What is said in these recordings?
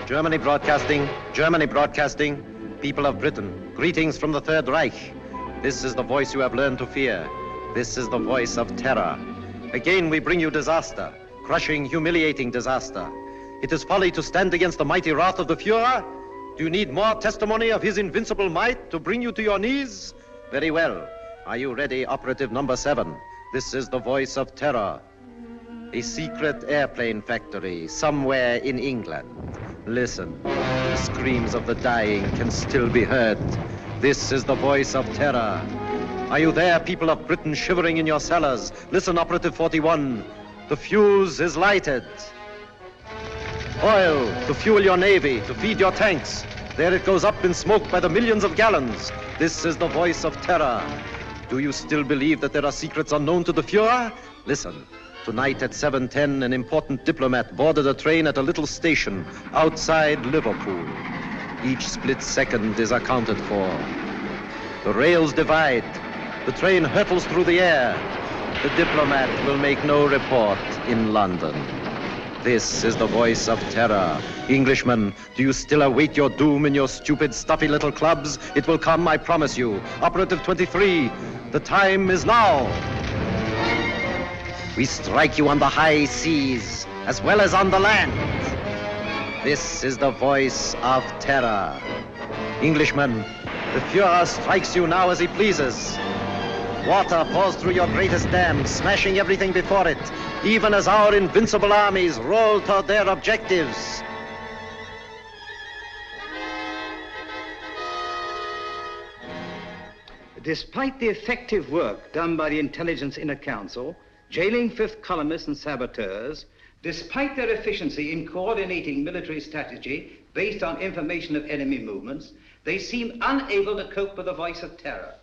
Germany broadcasting, people of Britain, greetings from the Third Reich. This is the voice you have learned to fear. This is the voice of terror. Again we bring you disaster, crushing, humiliating disaster. It is folly to stand against the mighty wrath of the Fuhrer. Do you need more testimony of his invincible might to bring you to your knees? Very well. Are you ready, operative number 7? This is the voice of terror. A secret airplane factory somewhere in England. Listen, the screams of the dying can still be heard. This is the voice of terror. Are you there, people of Britain, shivering in your cellars? Listen, operative 41. The fuse is lighted. Oil to fuel your navy, to feed your tanks. There it goes up in smoke by the millions of gallons. This is the voice of terror. Do you still believe that there are secrets unknown to the Fuhrer? Listen. Tonight at 7:10, an important diplomat boarded a train at a little station outside Liverpool. Each split second is accounted for. The rails divide. The train hurtles through the air. The diplomat will make no report in London. This is the voice of terror. Englishmen, do you still await your doom in your stupid, stuffy little clubs? It will come, I promise you. Operative 23, the time is now. We strike you on the high seas, as well as on the land. This is the voice of terror. Englishmen, the Fuhrer strikes you now as he pleases. Water pours through your greatest dam, smashing everything before it, even as our invincible armies roll toward their objectives. Despite the effective work done by the Intelligence Inner Council, jailing fifth columnists and saboteurs, despite their efficiency in coordinating military strategy based on information of enemy movements, they seem unable to cope with the voice of terror.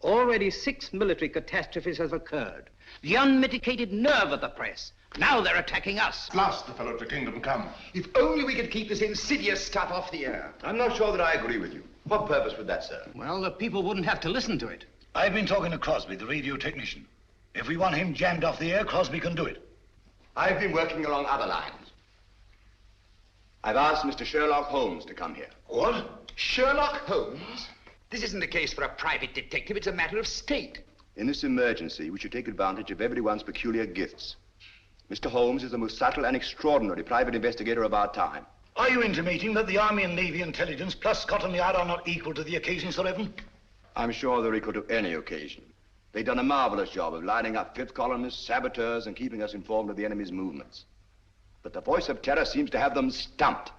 Already 6 military catastrophes have occurred. The unmitigated nerve of the press. Now they're attacking us. At last the fellow to kingdom come. If only we could keep this insidious stuff off the air. I'm not sure that I agree with you. What purpose would that serve? Well, the people wouldn't have to listen to it. I've been talking to Crosby, the radio technician. If we want him jammed off the air, Crosby can do it. I've been working along other lines. I've asked Mr. Sherlock Holmes to come here. What? Sherlock Holmes? This isn't a case for a private detective, it's a matter of state. In this emergency, we should take advantage of everyone's peculiar gifts. Mr. Holmes is the most subtle and extraordinary private investigator of our time. Are you intimating that the Army and Navy intelligence plus Scotland Yard are not equal to the occasion, Sir Evan? I'm sure they're equal to any occasion. They've done a marvelous job of lining up fifth columnists, saboteurs, and keeping us informed of the enemy's movements. But the voice of terror seems to have them stumped.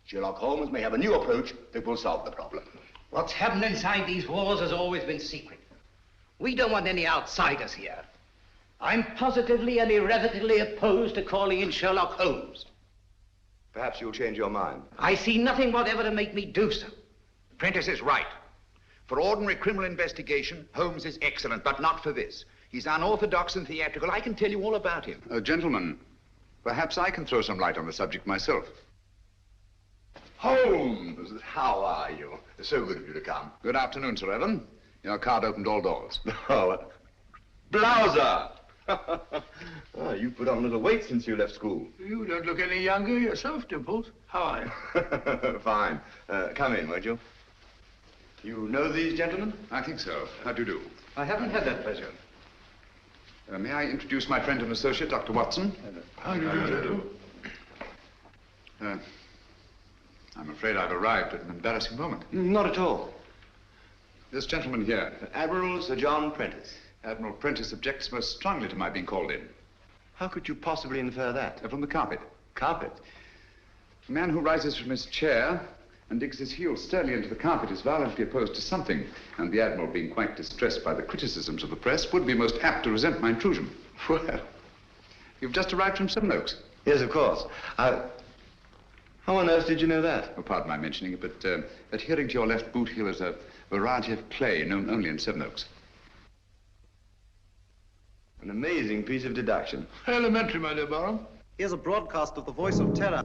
Sherlock Holmes may have a new approach that will solve the problem. What's happened inside these walls has always been secret. We don't want any outsiders here. I'm positively and irrevocably opposed to calling in Sherlock Holmes. Perhaps you'll change your mind. I see nothing whatever to make me do so. Prentice is right. For ordinary criminal investigation, Holmes is excellent, but not for this. He's unorthodox and theatrical. I can tell you all about him. Gentlemen, perhaps I can throw some light on the subject myself. Holmes, how are you? So good of you to come. Good afternoon, Sir Evan. Your card opened all doors. Oh, Blouser! Oh, you've put on a little weight since you left school. You don't look any younger yourself, Dimples. How are you? Fine. Come in, won't you? You know these gentlemen? I think so. How do you do? I haven't had that pleasure. May I introduce my friend and associate, Dr. Watson? How do you do? I'm afraid I've arrived at an embarrassing moment. Not at all. This gentleman here, Admiral Sir John Prentice. Admiral Prentice, objects most strongly to my being called in. How could you possibly infer that? From the carpet. Carpet? A man who rises from his chair and digs his heels sternly into the carpet is violently opposed to something, and the Admiral, being quite distressed by the criticisms of the press, would be most apt to resent my intrusion. Well, You've just arrived from Seven Oaks. yes, of course. How on earth did you know that? Oh, pardon my mentioning it, but adhering to your left boot heel is a variety of clay known only in Seven Oaks. An amazing piece of deduction. Elementary, my dear Barham. Here's a broadcast of the voice of terror.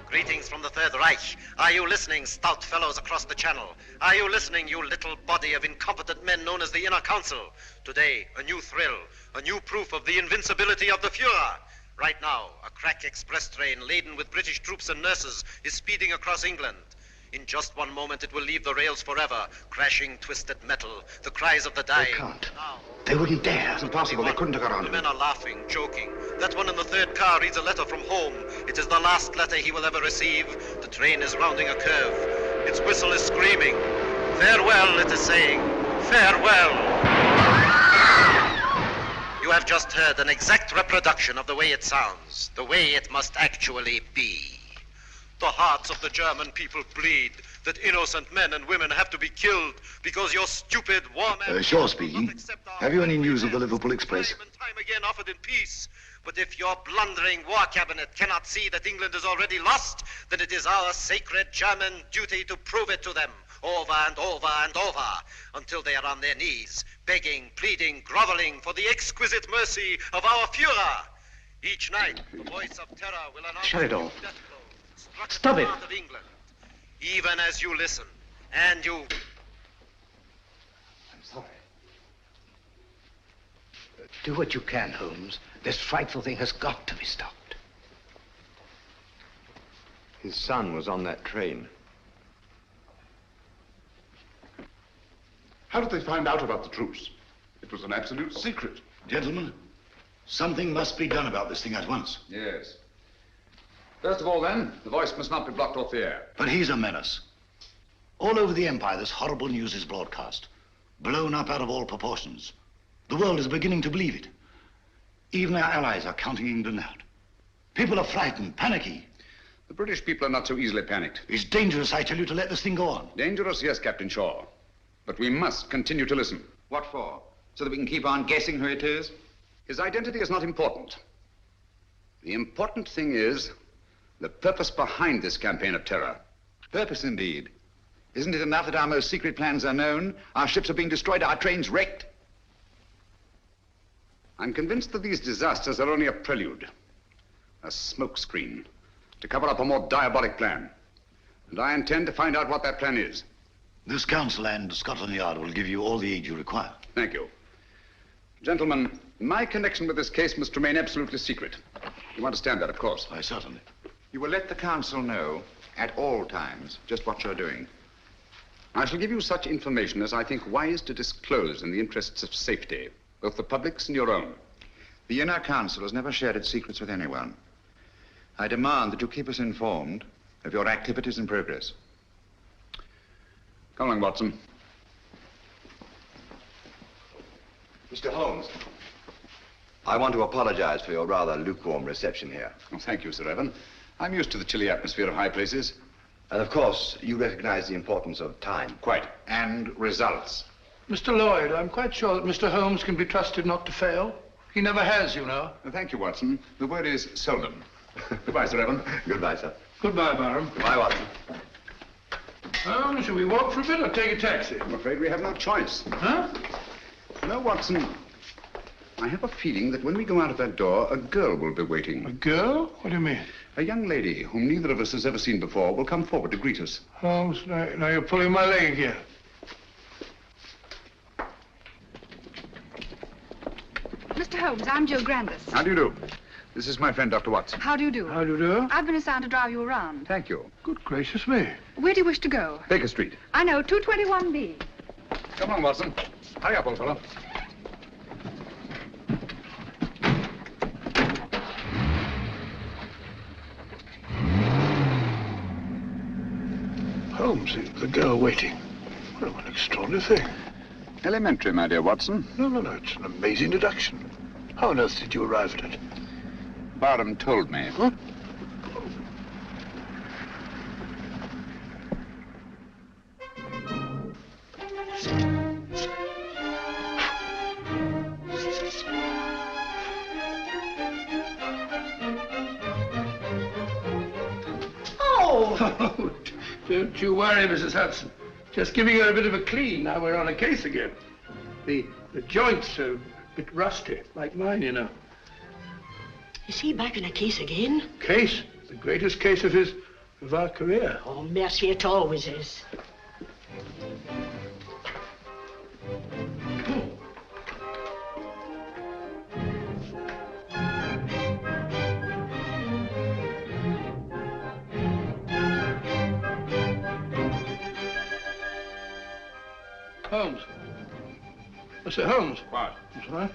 Greetings from the Third Reich. Are you listening, stout fellows across the channel? Are you listening, you little body of incompetent men known as the Inner Council? Today, a new thrill, a new proof of the invincibility of the Fuhrer. Right now, a crack express train laden with British troops and nurses is speeding across England. In just one moment, it will leave the rails forever, crashing twisted metal, the cries of the dying. They can't. Now, They wouldn't dare. It's impossible. They couldn't have got on. the men are laughing, joking. That one in the third car reads a letter from home. It is the last letter he will ever receive. The train is rounding a curve. Its whistle is screaming. Farewell, it is saying. Farewell. You have just heard an exact reproduction of the way it sounds, the way it must actually be. The hearts of the German people bleed, that innocent men and women have to be killed because your stupid war men... Shaw speaking. Have you any news of the Liverpool Express? Time and time again offered in peace. But if your blundering war cabinet cannot see that England is already lost, then it is our sacred German duty to prove it to them over and over and over until they are on their knees, begging, pleading, groveling for the exquisite mercy of our Fuhrer. Each night, the voice of terror will announce... Shut it off. death blow, struck Stop the it. heart of England. Even as you listen, and you... I'm sorry. Do what you can, Holmes. This frightful thing has got to be stopped. His son was on that train. How did they find out about the truce? It was an absolute secret. Gentlemen, something must be done about this thing at once. Yes. First of all, then, the voice must not be blocked off the air. But he's a menace. All over the Empire, this horrible news is broadcast, blown up out of all proportions. The world is beginning to believe it. Even our allies are counting England out. People are frightened, panicky. The British people are not so easily panicked. It's dangerous, I tell you, to let this thing go on. Dangerous, yes, Captain Shaw. But we must continue to listen. What for? So that we can keep on guessing who it is? His identity is not important. The important thing is the purpose behind this campaign of terror. Purpose indeed. Isn't it enough that our most secret plans are known? Our ships are being destroyed, our trains wrecked? I'm convinced that these disasters are only a prelude, a smokescreen, to cover up a more diabolic plan. And I intend to find out what that plan is. This council and Scotland Yard will give you all the aid you require. Thank you. Gentlemen, my connection with this case must remain absolutely secret. You understand that, of course. Why, certainly. You will let the council know at all times just what you're doing. I shall give you such information as I think wise to disclose in the interests of safety, both the public's and your own. The Inner Council has never shared its secrets with anyone. I demand that you keep us informed of your activities and progress. Come along, Watson. Mr. Holmes, I want to apologize for your rather lukewarm reception here. Oh, thank you, Sir Evan. I'm used to the chilly atmosphere of high places. And of course, you recognize the importance of time. Quite. And results. Mr. Lloyd, I'm quite sure that Mr. Holmes can be trusted not to fail. He never has, you know. Thank you, Watson. The word is seldom. Goodbye, Sir Evan. Goodbye, sir. Goodbye, Barham. Goodbye, Watson. Shall we walk for a bit or take a taxi? I'm afraid we have no choice. Huh? No, Watson. I have a feeling that when we go out of that door, a girl will be waiting. A girl? What do you mean? A young lady whom neither of us has ever seen before will come forward to greet us. Holmes, now you're pulling my leg again. Mr. Holmes, I'm Jill Grandis. How do you do? This is my friend, Dr. Watson. How do you do? How do you do? I've been assigned to drive you around. Thank you. Good gracious me. Where do you wish to go? Baker Street. I know, 221B. Come on, Watson. Hurry up, old fellow. Holmes, the girl waiting. Well, what an extraordinary thing. Elementary, my dear Watson. No, it's an amazing deduction. How on earth did you arrive at it? Barham told me. Huh? Oh, don't you worry, Mrs. Hudson. Just giving her a bit of a clean. Now we're on a case again. The joints are a bit rusty, like mine, you know. Is he back in a case again? Case? The greatest case of our career. Oh, mercy, it always is. Holmes. I say, Holmes. What? That's right.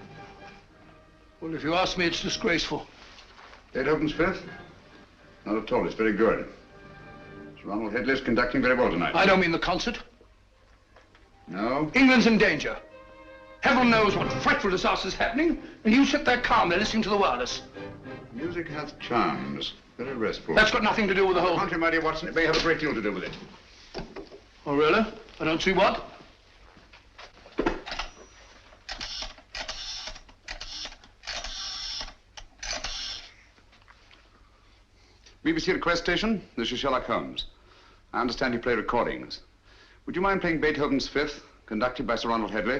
Well, if you ask me, it's disgraceful. Beethoven's Fifth? Not at all. It's very good. Sir Ronald Headley's conducting very well tonight. I don't mean the concert. No? England's in danger. Heaven knows what frightful disaster's happening, and you sit there calmly listening to the wireless. Music hath charms. Very restful. That's got nothing to do with the whole... Contrary, my dear Watson, it may have a great deal to do with it. Oh, really? I don't see what. BBC request station. This is Sherlock Holmes. I understand you play recordings. Would you mind playing Beethoven's Fifth, conducted by Sir Ronald Headley?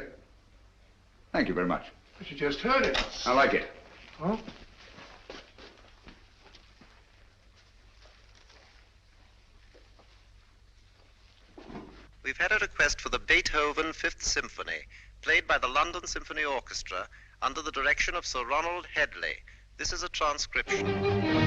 Thank you very much. But you just heard it. I like it. Oh? We've had a request for the Beethoven Fifth Symphony, played by the London Symphony Orchestra under the direction of Sir Ronald Headley. This is a transcription.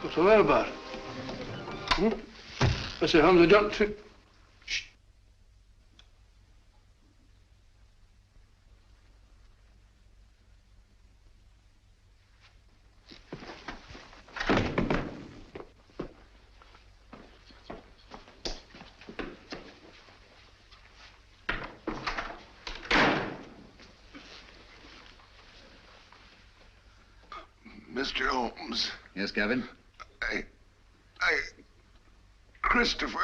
What's all that about? I say, Holmes, I don't think... Shh. Mr. Holmes. Yes, Gavin? Christopher.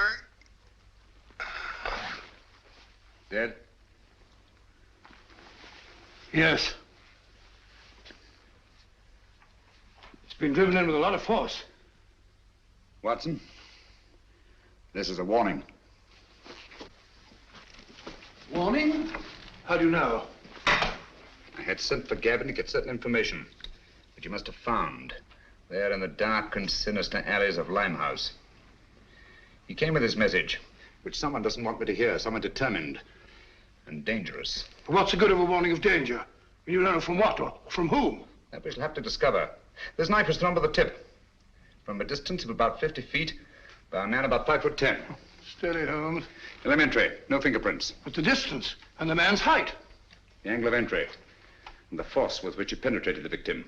Dead? Yes. It's been driven in with a lot of force. Watson, this is a warning. Warning? How do you know? I had sent for Gavin to get certain information that you must have found there in the dark and sinister alleys of Limehouse. He came with his message, which someone doesn't want me to hear, someone determined and dangerous. What's the good of a warning of danger? You don't know from what or from whom? That we shall have to discover. This knife was thrown by the tip, from a distance of about 50 feet, by a man about 5'10". Steady, Holmes. Elementary. No fingerprints. But the distance and the man's height. The angle of entry and the force with which it penetrated the victim.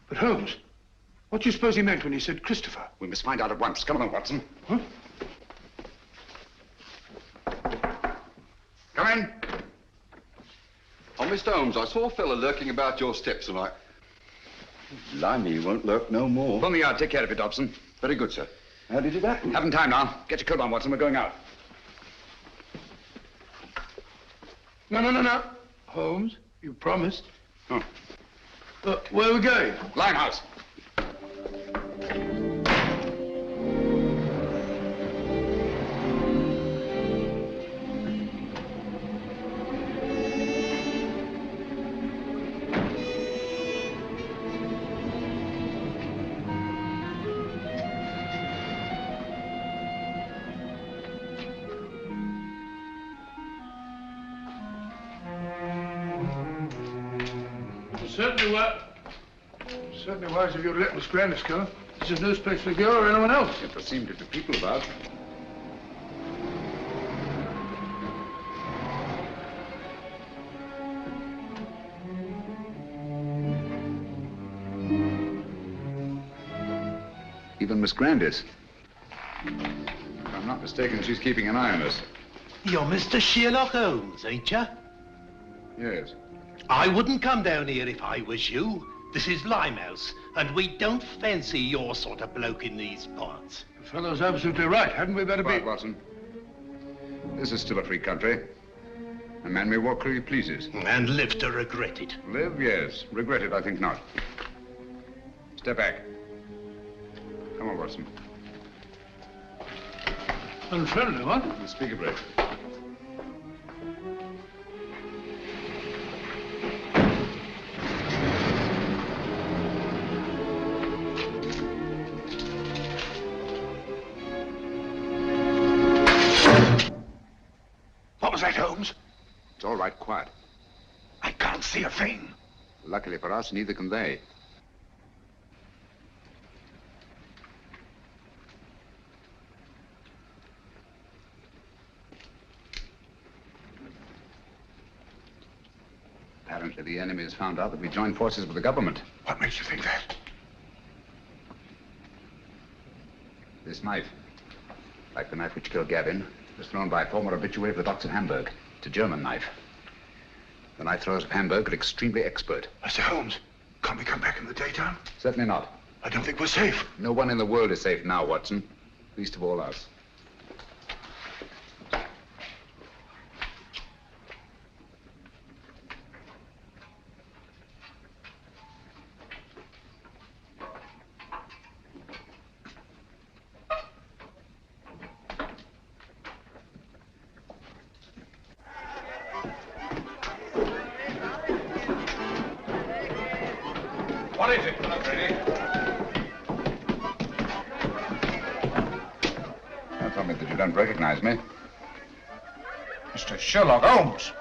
But Holmes, what do you suppose he meant when he said Christopher? We must find out at once. Come along, Watson. Huh? Come in. Oh, Mr. Holmes, I saw a fella lurking about your steps tonight. Blimey, he won't lurk no more. Pull me out. Take care of it, Dobson. Very good, sir. How did it happen? Haven't time now. Get your coat on, Watson. We're going out. No. Holmes, you promised. Oh. Where are we going? Limehouse. Certainly wise of you to let Miss Grandis go. This is no place for the girl or anyone else. Yet there seem to be people about. Even Miss Grandis. If I'm not mistaken, she's keeping an eye on us. You're Mr. Sherlock Holmes, ain't you? Yes. I wouldn't come down here if I was you. This is Limehouse, and we don't fancy your sort of bloke in these parts. The fellow's absolutely right. Hadn't we better be... Quiet, Watson. This is still a free country. A man may walk where he pleases. And live to regret it. Live, yes. Regret it, I think not. Step back. Come on, Watson. Unfriendly, what? Speak a break. What was that, Holmes? It's all right, quiet. I can't see a thing. Luckily for us, neither can they. Apparently, the enemy has found out that we joined forces with the government. What makes you think that? This knife, like the knife which killed Gavin, was thrown by a former habitué of the docks of Hamburg. It's a German knife. The knife throwers of Hamburg are extremely expert. Mr. Holmes, can't we come back in the daytime? Certainly not. I don't think we're safe. No one in the world is safe now, Watson. Least of all us. What is it? Not ready. Don't tell me that you don't recognize me. Mr. Sherlock Holmes.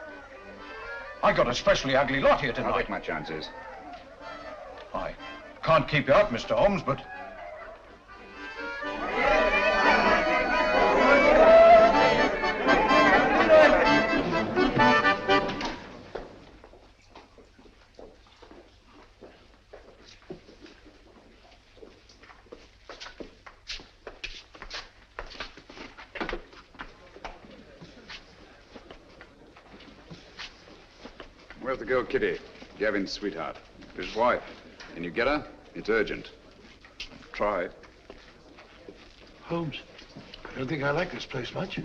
I got a specially ugly lot here tonight. I'll take my chances. I can't keep you up, Mr. Holmes, but... Where's the girl, Kitty? Gavin's sweetheart. His wife. Can you get her? It's urgent. Try. Holmes, I don't think I like this place much.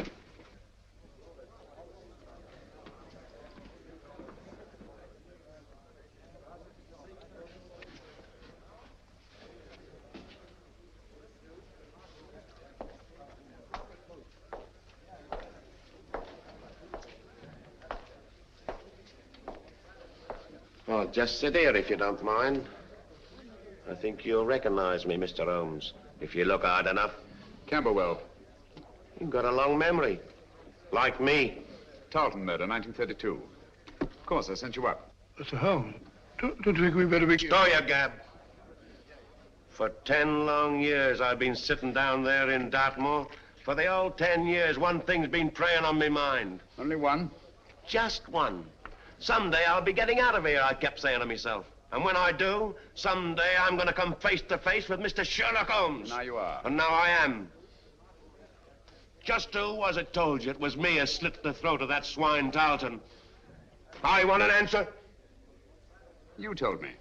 Well, just sit here if you don't mind. I think you'll recognize me, Mr. Holmes, if you look hard enough. Camberwell. You've got a long memory. Like me. Tarleton murder, 1932. Of course, I sent you up. Mr. Holmes, don't you think we better be... Stow your gab. For 10 long years, I've been sitting down there in Dartmoor, For the old 10 years, one thing's been preying on my mind. Only one? Just one. Someday I'll be getting out of here, I kept saying to myself. And when I do, someday I'm going to come face to face with Mr. Sherlock Holmes. Now you are. And now I am. Just who was it told you it was me who slit the throat of that swine Tarleton? I want an answer. You told me.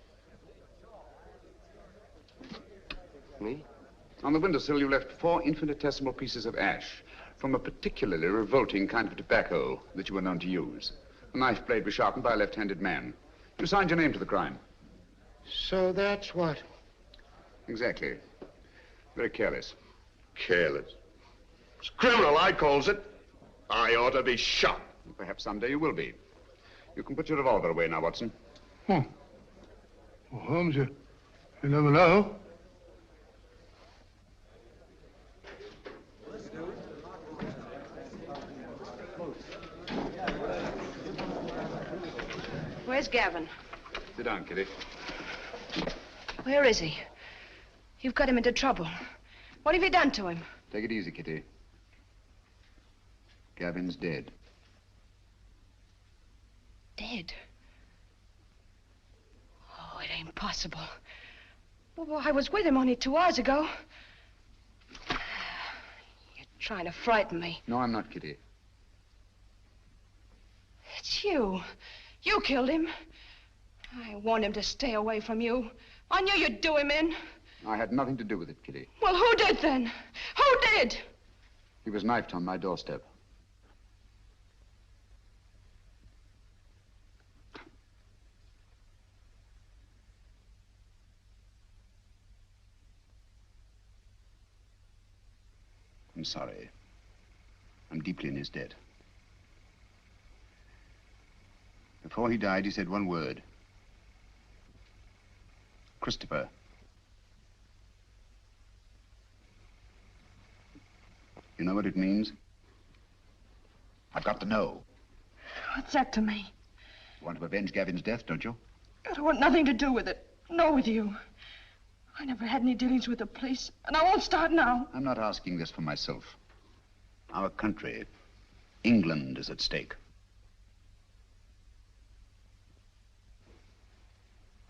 Me? On the windowsill, you left 4 infinitesimal pieces of ash from a particularly revolting kind of tobacco that you were known to use. The knife blade was sharpened by a left-handed man. You signed your name to the crime. So that's what? Exactly. Very careless. Careless. It's criminal, I calls it. I ought to be shot. Perhaps someday you will be. You can put your revolver away now, Watson. Oh. Well, Holmes, you never know. Where's Gavin? Sit down, Kitty. Where is he? You've got him into trouble. What have you done to him? Take it easy, Kitty. Gavin's dead. Dead? Oh, it ain't possible. Well, I was with him only 2 hours ago. You're trying to frighten me. No, I'm not, Kitty. It's you. You killed him. I warned him to stay away from you. I knew you'd do him in. I had nothing to do with it, Kitty. Well, who did then? Who did? He was knifed on my doorstep. I'm sorry. I'm deeply in his debt. Before he died, he said one word. Christopher. You know what it means? I've got to know. What's that to me? You want to avenge Gavin's death, don't you? I don't want nothing to do with it. Nor with you. I never had any dealings with the police, and I won't start now. I'm not asking this for myself. Our country, England, is at stake.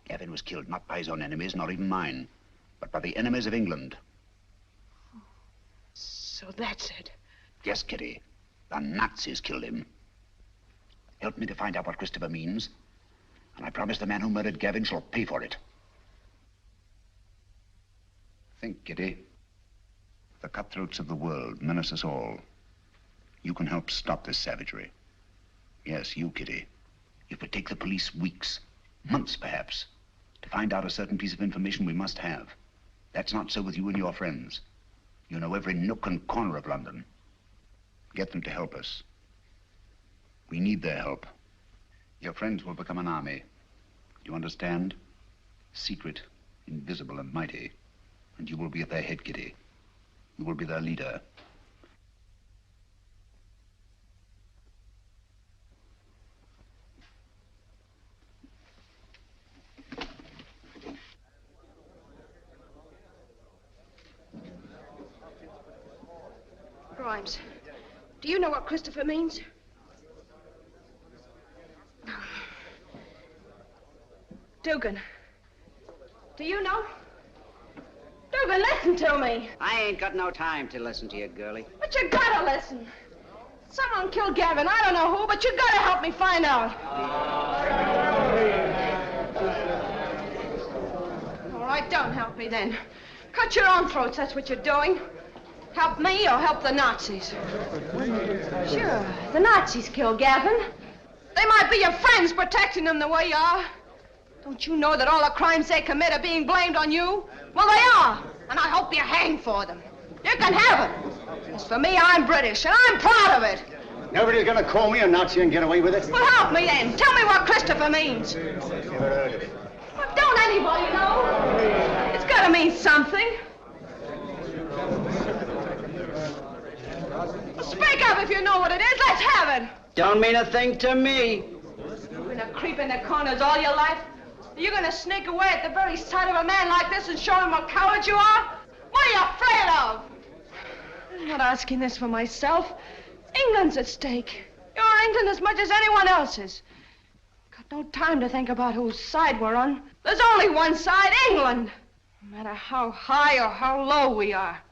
Gavin was killed not by his own enemies, nor even mine, but by the enemies of England. So that's it. Yes, Kitty. The Nazis killed him. Help me to find out what Christopher means, and I promise the man who murdered Gavin shall pay for it. Think, Kitty. The cutthroats of the world menace us all. You can help stop this savagery. Yes, you, Kitty. It would take the police weeks, months perhaps, to find out a certain piece of information we must have. That's not so with you and your friends. You know every nook and corner of London. Get them to help us. We need their help. Your friends will become an army. You understand? Secret, invisible, and mighty. And you will be at their head, Kitty. You will be their leader. Grimes, do you know what Christopher means? Dugan, do you know? Dugan, listen to me. I ain't got no time to listen to you, girlie. But you gotta listen. Someone killed Gavin. I don't know who, but you gotta help me find out. All right, don't help me then. Cut your own throats, that's what you're doing. Help me or help the Nazis? Sure, the Nazis killed Gavin. They might be your friends protecting them the way you are. Don't you know that all the crimes they commit are being blamed on you? Well, they are, and I hope you hang for them. You can have it. As for me, I'm British, and I'm proud of it. Nobody's gonna call me a Nazi and get away with it. Well, help me then. Tell me what Christopher means. Never heard of it. Well, don't anybody know? It's gotta mean something. Speak up if you know what it is. Let's have it. Don't mean a thing to me. You're gonna creep in the corners all your life? You're gonna sneak away at the very sight of a man like this and show him what cowards you are? What are you afraid of? I'm not asking this for myself. England's at stake. You're England as much as anyone else's. Got no time to think about whose side we're on. There's only one side, England. No matter how high or how low we are.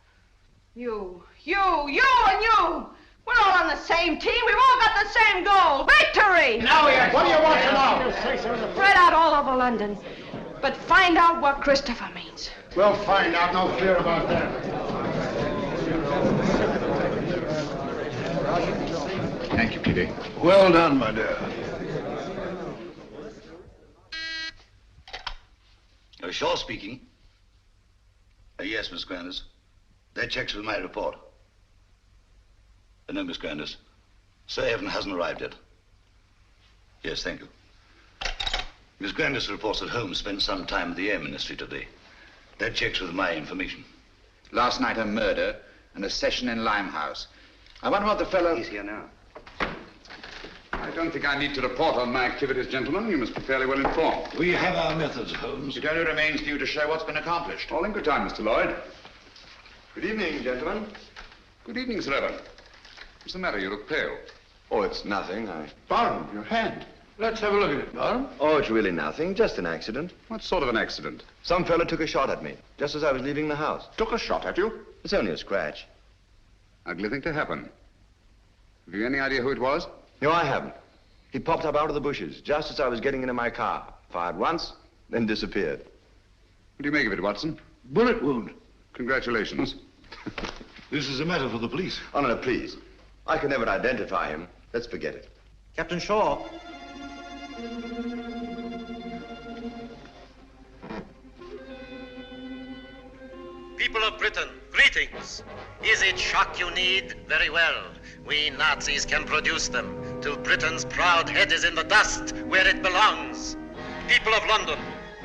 You, and you. We're all on the same team. We've all got the same goal. Victory! Now, yes. What do you want to know? Spread out all over London. But find out what Christopher means. We'll find out. No fear about that. Thank you, Petey. Well done, my dear. Shaw speaking. Yes, Miss Grandis. That checks with my report. No, Miss Grandis. Sir Evan hasn't arrived yet. Yes, thank you. Miss Grandis reports that Holmes spent some time at the Air Ministry today. That checks with my information. Last night, a murder and a session in Limehouse. I wonder what the fellow... He's here now. I don't think I need to report on my activities, gentlemen. You must be fairly well informed. We have our methods, Holmes. It only remains for you to show what's been accomplished. All in good time, Mr. Lloyd. Good evening, gentlemen. Good evening, Sir Evan. What's the matter? You look pale. Oh, it's nothing. Barham, your hand. Let's have a look at it, Barham. Oh, it's really nothing. Just an accident. What sort of an accident? Some fella took a shot at me, just as I was leaving the house. Took a shot at you? It's only a scratch. Ugly thing to happen. Have you any idea who it was? No, I haven't. He popped up out of the bushes, just as I was getting into my car. Fired once, then disappeared. What do you make of it, Watson? Bullet wound. Congratulations. This is a matter for the police. Oh, no, please. I can never identify him. Let's forget it. Captain Shaw. People of Britain, greetings. Is it shock you need? Very well. We Nazis can produce them till Britain's proud head is in the dust where it belongs. People of London,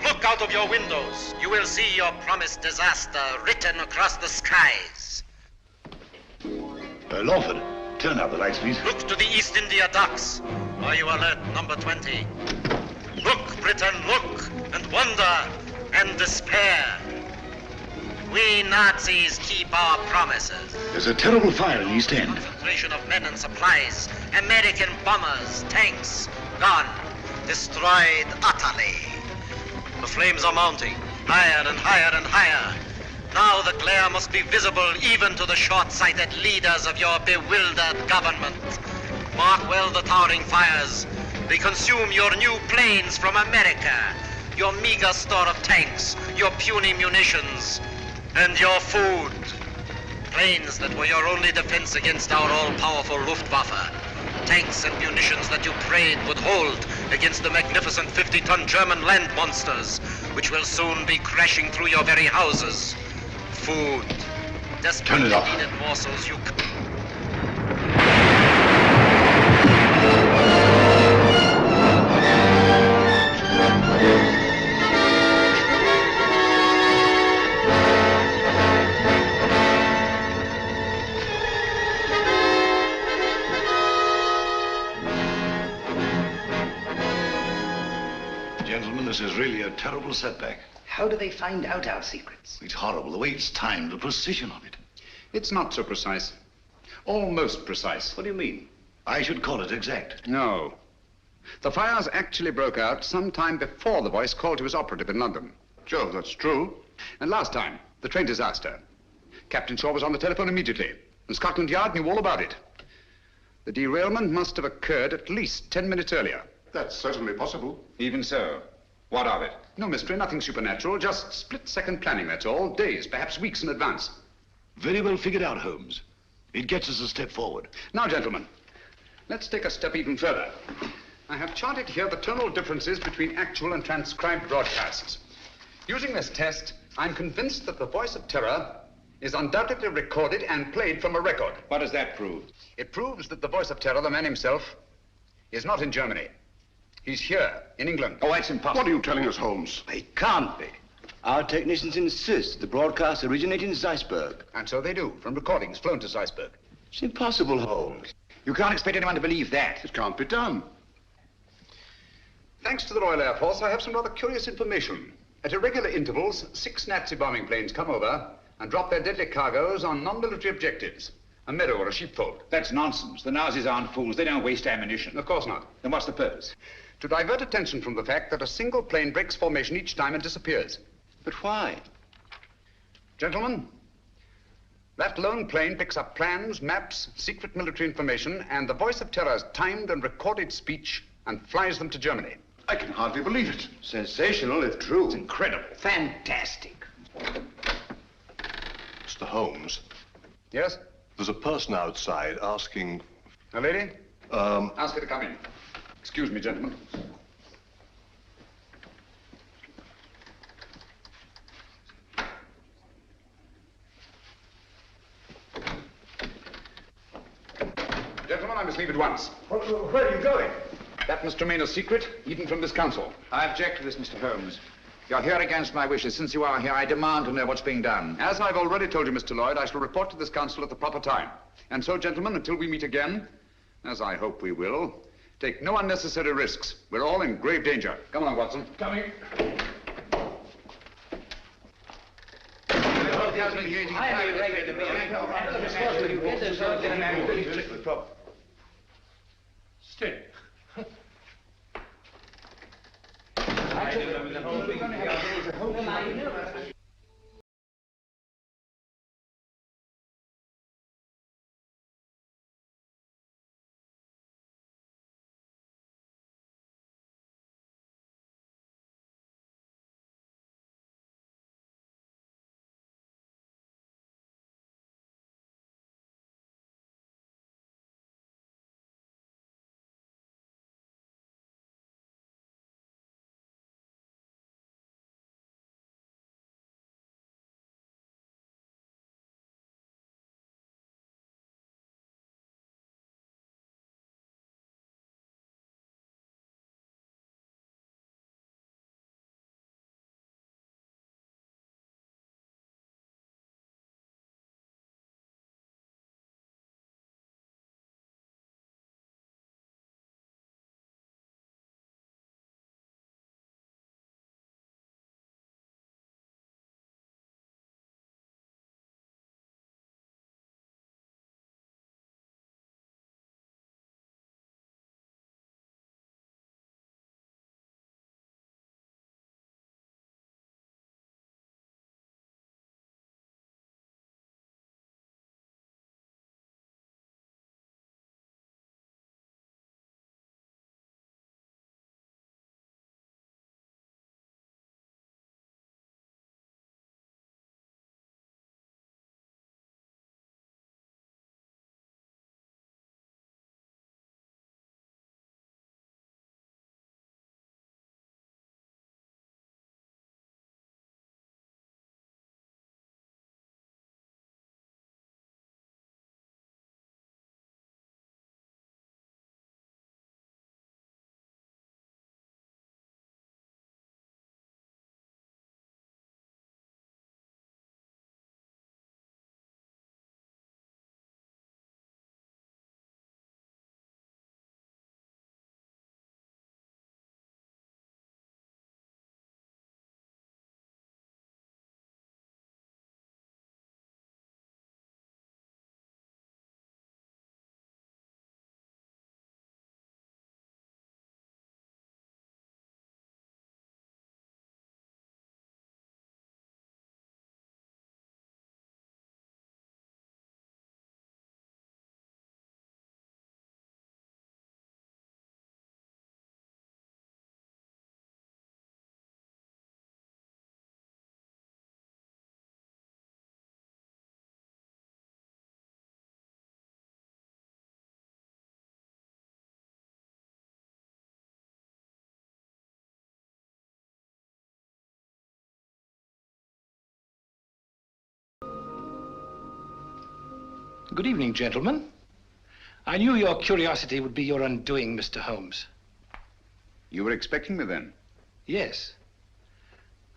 look out of your windows. You will see your promised disaster written across the skies. Lawford, turn out the lights, please. Look to the East India docks. Are you alert, number 20? Look, Britain, look, and wonder, and despair. We Nazis keep our promises. There's a terrible fire in the East End. Concentration of men and supplies. American bombers, tanks, gone. Destroyed utterly. The flames are mounting, higher and higher and higher. Now the glare must be visible even to the short-sighted leaders of your bewildered government. Mark well the towering fires. They consume your new planes from America, your meager store of tanks, your puny munitions, and your food. Planes that were your only defense against our all-powerful Luftwaffe. Tanks and munitions that you prayed would hold against the magnificent 50-ton German land monsters, which will soon be crashing through your very houses. Food. Desperately needed morsels you... Gentlemen, this is really a terrible setback. How do they find out our secrets? It's horrible, the way it's timed, the precision of it. It's not so precise. Almost precise. What do you mean? I should call it exact. No. The fires actually broke out sometime before the voice called to his operative in London. Joe, that's true. And last time, the train disaster. Captain Shaw was on the telephone immediately, and Scotland Yard knew all about it. The derailment must have occurred at least 10 minutes earlier. That's certainly possible. Even so, what of it? No mystery, nothing supernatural, just split-second planning, that's all. Days, perhaps weeks in advance. Very well figured out, Holmes. It gets us a step forward. Now, gentlemen, let's take a step even further. I have charted here the tonal differences between actual and transcribed broadcasts. Using this test, I'm convinced that the voice of terror is undoubtedly recorded and played from a record. What does that prove? It proves that the voice of terror, the man himself, is not in Germany. He's here, in England. Oh, that's impossible. What are you telling us, Holmes? It can't be. Our technicians insist the broadcasts originate in Zeisberg. And so they do, from recordings flown to Zeisberg. It's impossible, Holmes. You can't expect anyone to believe that. It can't be done. Thanks to the Royal Air Force, I have some rather curious information. At irregular intervals, 6 Nazi bombing planes come over and drop their deadly cargoes on non-military objectives. A meadow or a sheepfold. That's nonsense. The Nazis aren't fools. They don't waste ammunition. Of course not. Then what's the purpose? To divert attention from the fact that a single plane breaks formation each time and disappears. But why? Gentlemen, that lone plane picks up plans, maps, secret military information, and the Voice of Terror's timed and recorded speech and flies them to Germany. I can hardly believe it. Sensational, if true. It's incredible. Fantastic. Mr. Holmes, Yes? there's a person outside asking... A lady? Ask her to come in. Excuse me, gentlemen. Gentlemen, I must leave at once. Where are you going? That must remain a secret, even from this council. I object to this, Mr. Holmes. You're here against my wishes. Since you are here, I demand to know what's being done. As I've already told you, Mr. Lloyd, I shall report to this council at the proper time. And so, gentlemen, until we meet again, as I hope we will, take no unnecessary risks. We're all in grave danger. Come along, Watson. Coming. Stay. Good evening, gentlemen. I knew your curiosity would be your undoing, Mr. Holmes. You were expecting me then? Yes.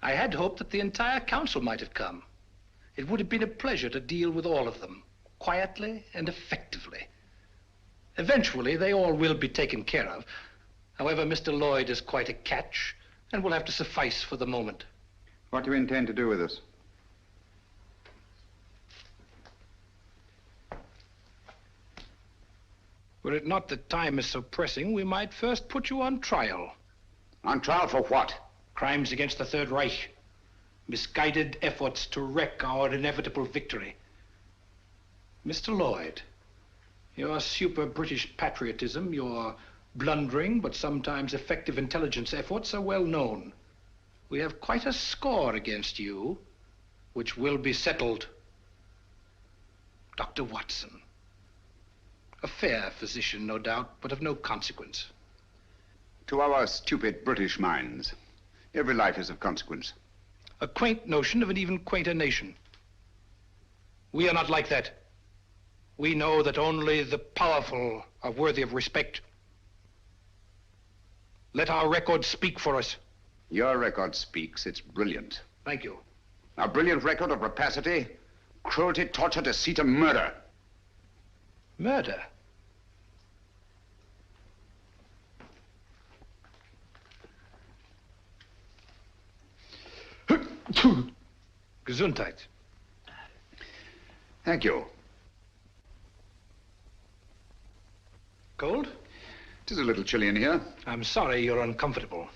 I had hoped that the entire council might have come. It would have been a pleasure to deal with all of them, quietly and effectively. Eventually, they all will be taken care of. However, Mr. Lloyd is quite a catch and will have to suffice for the moment. What do you intend to do with us? Were it not that time is so pressing, we might first put you on trial. On trial for what? Crimes against the Third Reich. Misguided efforts to wreck our inevitable victory. Mr. Lloyd, your super-British patriotism, your blundering but sometimes effective intelligence efforts are well known. We have quite a score against you, which will be settled. Dr. Watson. A fair physician, no doubt, but of no consequence. To our stupid British minds, every life is of consequence. A quaint notion of an even quainter nation. We are not like that. We know that only the powerful are worthy of respect. Let our record speak for us. Your record speaks. It's brilliant. Thank you. A brilliant record of rapacity, cruelty, torture, deceit, and murder. Murder? Gesundheit. Thank you. Cold? It is a little chilly in here. I'm sorry you're uncomfortable.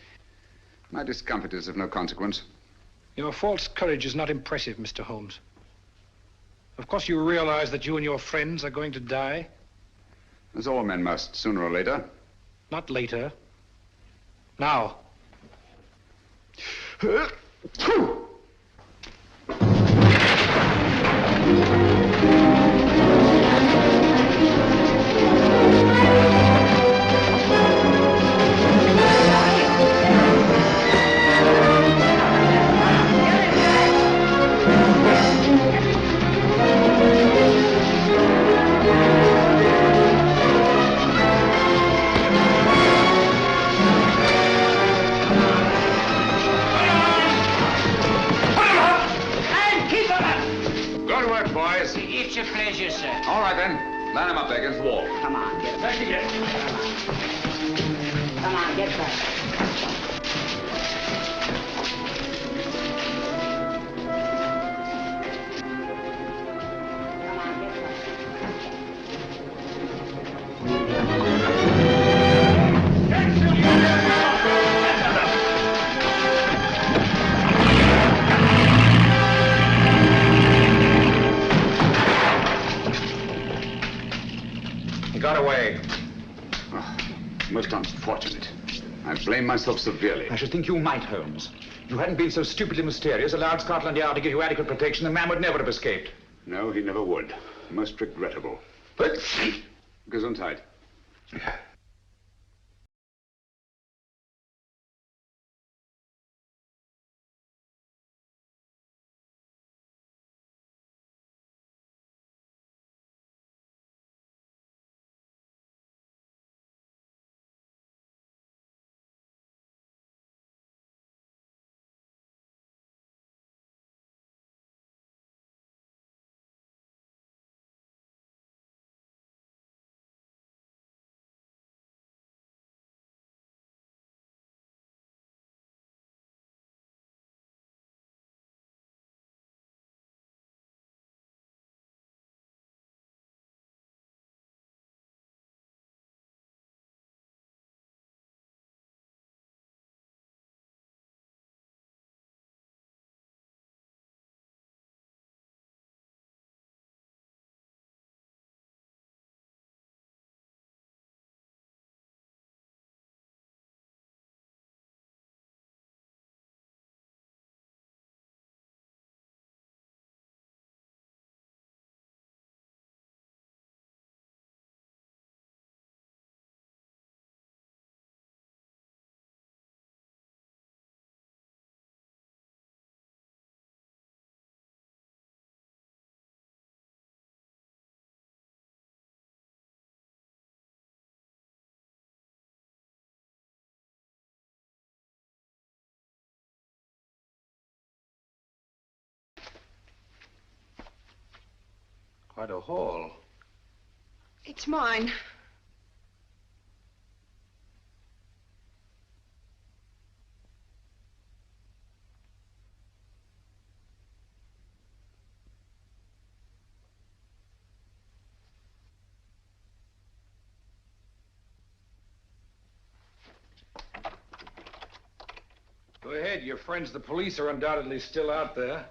My discomfort is of no consequence. Your false courage is not impressive, Mr. Holmes. Of course you realize that you and your friends are going to die? As all men must, sooner or later. Not later. Now. It's your pleasure, sir. All right, then. Line him up there against the wall. Come on, get back again. Come on, get back. He got away. Oh, most unfortunate. I blame myself severely. I should think you might, Holmes. If you hadn't been so stupidly mysterious, allowed Scotland Yard to give you adequate protection, the man would never have escaped. No, he never would. Most regrettable. Gesundheit. Quite a haul. It's mine. Go ahead. Your friends, the police, are undoubtedly still out there.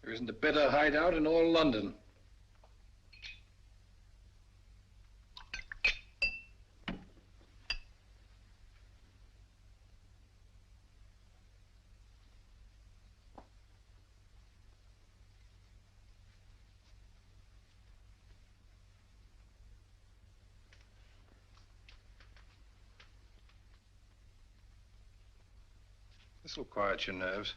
There isn't a better hideout in all London. This will quiet your nerves.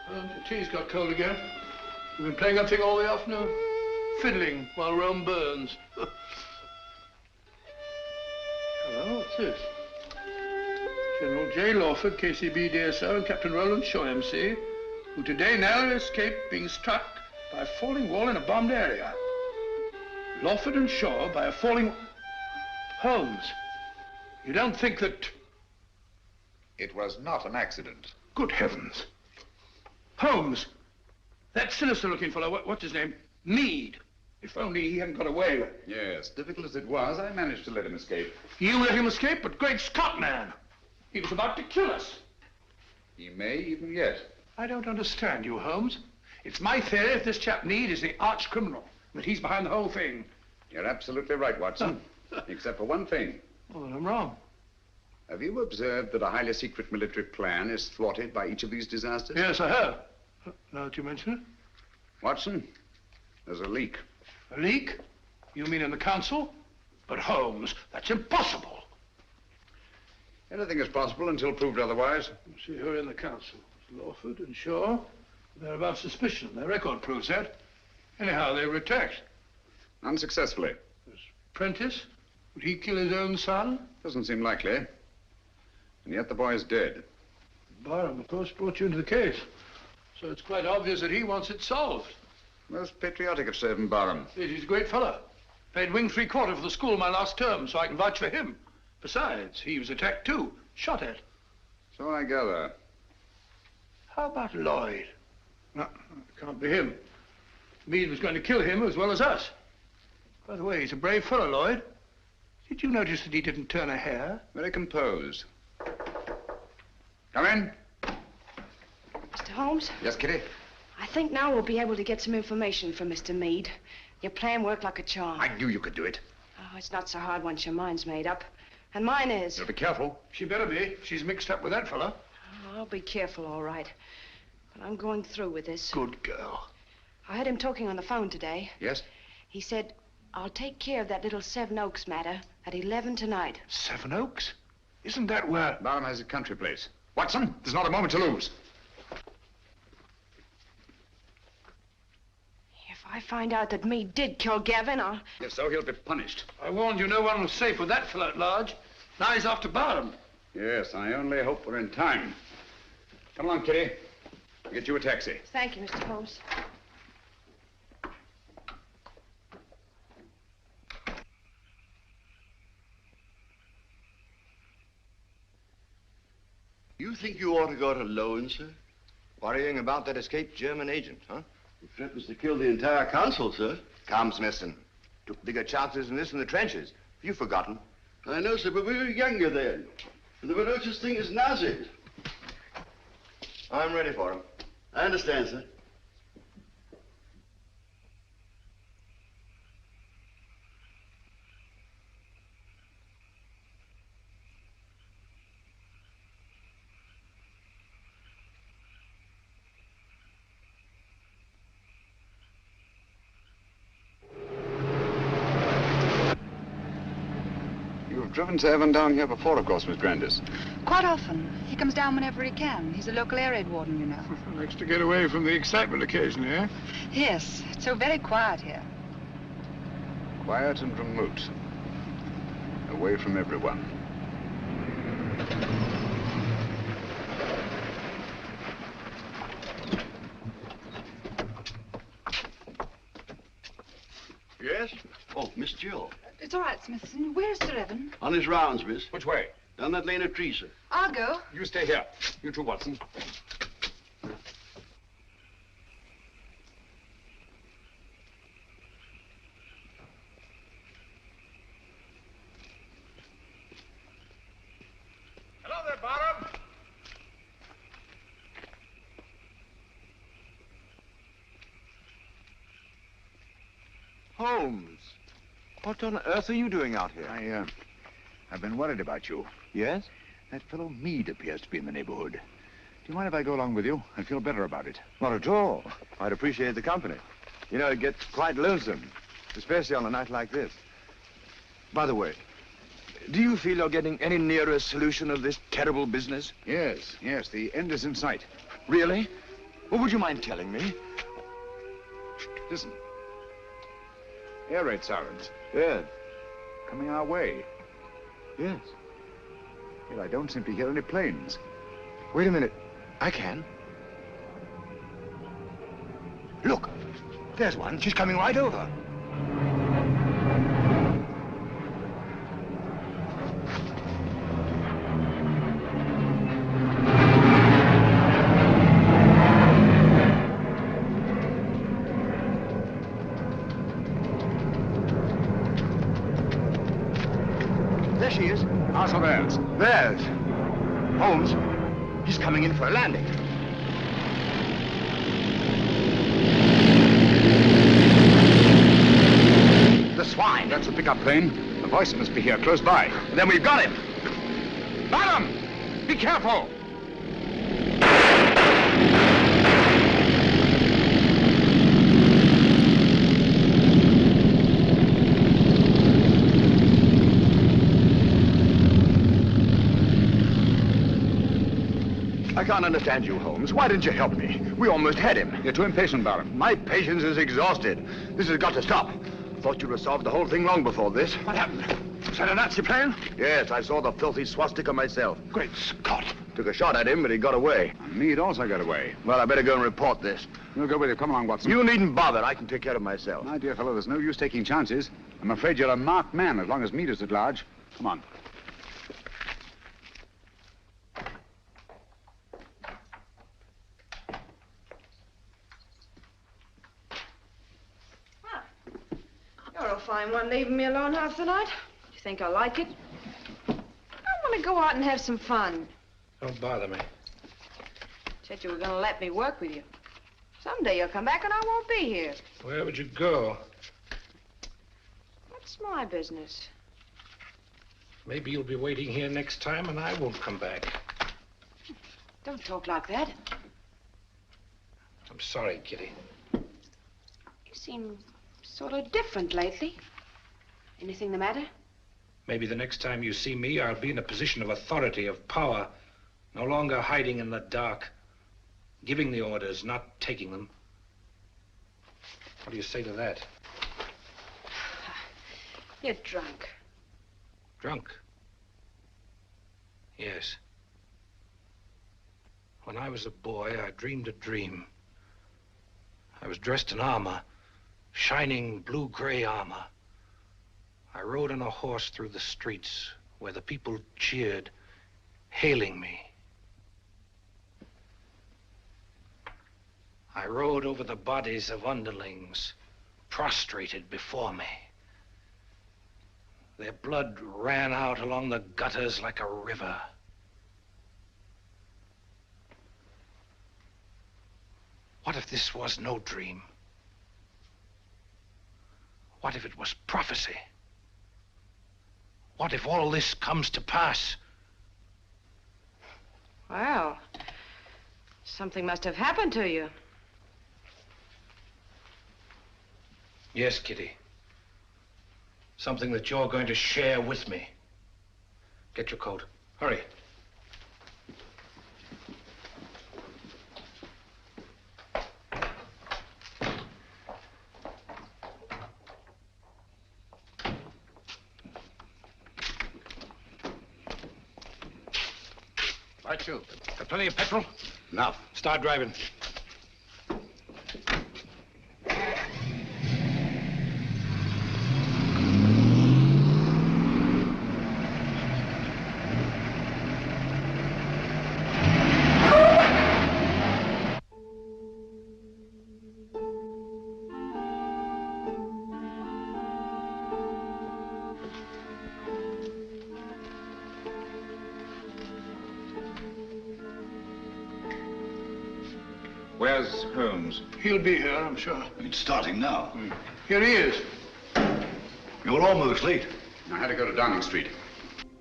The tea's got cold again. You've been playing that thing all the afternoon? Fiddling while Rome burns. Hello, what's this? General J. Lawford, KCB DSO, and Captain Roland Shaw, MC, who today narrowly escaped being struck by a falling wall in a bombed area. Lawford and Shaw by a falling... Holmes, you don't think that... It was not an accident. Good heavens. Holmes, that sinister-looking fellow, what's his name? Meade. If only he hadn't got away. Yes, difficult as it was, I managed to let him escape. You let him escape? But great Scott, man! He was about to kill us. He may even yet. I don't understand you, Holmes. It's my theory if this chap Meade is the arch criminal, that he's behind the whole thing. You're absolutely right, Watson. Except for one thing. Well, then I'm wrong. Have you observed that a highly secret military plan is thwarted by each of these disasters? Yes, I have. Now that you mention it. Watson, there's a leak. A leak? You mean in the council? But Holmes, that's impossible. Anything is possible until proved otherwise. Let's see who are in the council. It's Lawford and Shaw. They're above suspicion. Their record proves that. Anyhow, they were attacked. Unsuccessfully. There's Prentice. Would he kill his own son? Doesn't seem likely. And yet the boy is dead. Barham, of course, brought you into the case. So it's quite obvious that he wants it solved. Most patriotic of Sir Barham. He's a great fellow. Paid wing 3/4 for the school my last term, so I can vouch for him. Besides, he was attacked too, shot at. So I gather. How about Lloyd? No, it can't be him. Meade was going to kill him as well as us. By the way, he's a brave fellow, Lloyd. Did you notice that he didn't turn a hair? Very composed. Come in. Mr. Holmes? Yes, Kitty? I think now we'll be able to get some information from Mr. Meade. Your plan worked like a charm. I knew you could do it. Oh, it's not so hard once your mind's made up. And mine is. You'll be careful. She better be. She's mixed up with that fellow. Oh, I'll be careful, all right. But I'm going through with this. Good girl. I heard him talking on the phone today. Yes? He said, I'll take care of that little Seven Oaks matter at 11 tonight. Seven Oaks? Isn't that where... Barham has a country place. Watson, there's not a moment to lose. If I find out that Meade did kill Gavin, I'll... If so, he'll be punished. I warned you no one was safe with that fellow at large. Now he's off to Barham. Yes, I only hope we're in time. Come along, Kitty. I'll get you a taxi. Thank you, Mr. Holmes. You think you ought to go it alone, sir? Worrying about that escaped German agent, huh? The threat was to kill the entire council, sir. Come, Smithson. Took bigger chances than this in the trenches. You've forgotten. I know, sir, but we were younger then. And there were no such thing as Nazis. I'm ready for him. I understand, sir. You've driven Sir Evan down here before, of course, Miss Grandis. Quite often. He comes down whenever he can. He's a local air raid warden, you know. Likes to get away from the excitement occasionally, eh? Yes. It's so very quiet here. Quiet and remote. away from everyone. Yes? Oh, Miss Jill. It's all right, Smithson. Where's Sir Evan? On his rounds, miss. Which way? Down that lane of trees, sir. I'll go. You stay here. You too, Watson. Hello there, Barham. Holmes, what on earth are you doing out here? I've been worried about you. Yes? That fellow Meade appears to be in the neighborhood. Do you mind if I go along with you? I'd feel better about it. Not at all. I'd appreciate the company. You know, it gets quite lonesome, especially on a night like this. By the way, do you feel you're getting any nearer a solution of this terrible business? Yes, yes, the end is in sight. Really? Well, would you mind telling me? Listen. Air raid sirens. Yes. Coming our way. Yes. Yet I don't seem to hear any planes. Wait a minute. I can. Look. There's one. She's coming right over. There she is. How's theirs? Theirs. Holmes, he's coming in for a landing. The swine. That's a pickup plane. The voice must be here, close by. Then we've got him. Barham! Be careful! I can't understand you, Holmes. Why didn't you help me? We almost had him. You're too impatient, Barham. My patience is exhausted. This has got to stop. Thought you'd have solved the whole thing long before this. What happened? Was that a Nazi plane? Yes, I saw the filthy swastika myself. Great Scott. Took a shot at him, but he got away. Meade also got away. Well, I better go and report this. We'll go with you. Come along, Watson. You needn't bother. I can take care of myself. My dear fellow, there's no use taking chances. I'm afraid you're a marked man as long as Meade is at large. Come on. You're a fine one, leaving me alone half the night. Do you think I like it? I want to go out and have some fun. Don't bother me. Said you were going to let me work with you. Someday you'll come back and I won't be here. Where would you go? What's my business? Maybe you'll be waiting here next time and I won't come back. Don't talk like that. I'm sorry, Kitty. You seem sort of different lately. Anything the matter? Maybe the next time you see me, I'll be in a position of authority, of power. No longer hiding in the dark. Giving the orders, not taking them. What do you say to that? You're drunk. Drunk? Yes. When I was a boy, I dreamed a dream. I was dressed in armor, shining blue-gray armor. I rode on a horse through the streets where the people cheered, hailing me. I rode over the bodies of underlings, prostrated before me. Their blood ran out along the gutters like a river. What if this was no dream? What if it was prophecy? What if all this comes to pass? Well, something must have happened to you. Yes, Kitty. Something that you're going to share with me. Get your coat. Hurry. Right, you. Got plenty of petrol? Enough. Start driving. Where's Holmes? He'll be here, I'm sure. It's starting now. Here he is. You're almost late. I had to go to Downing Street.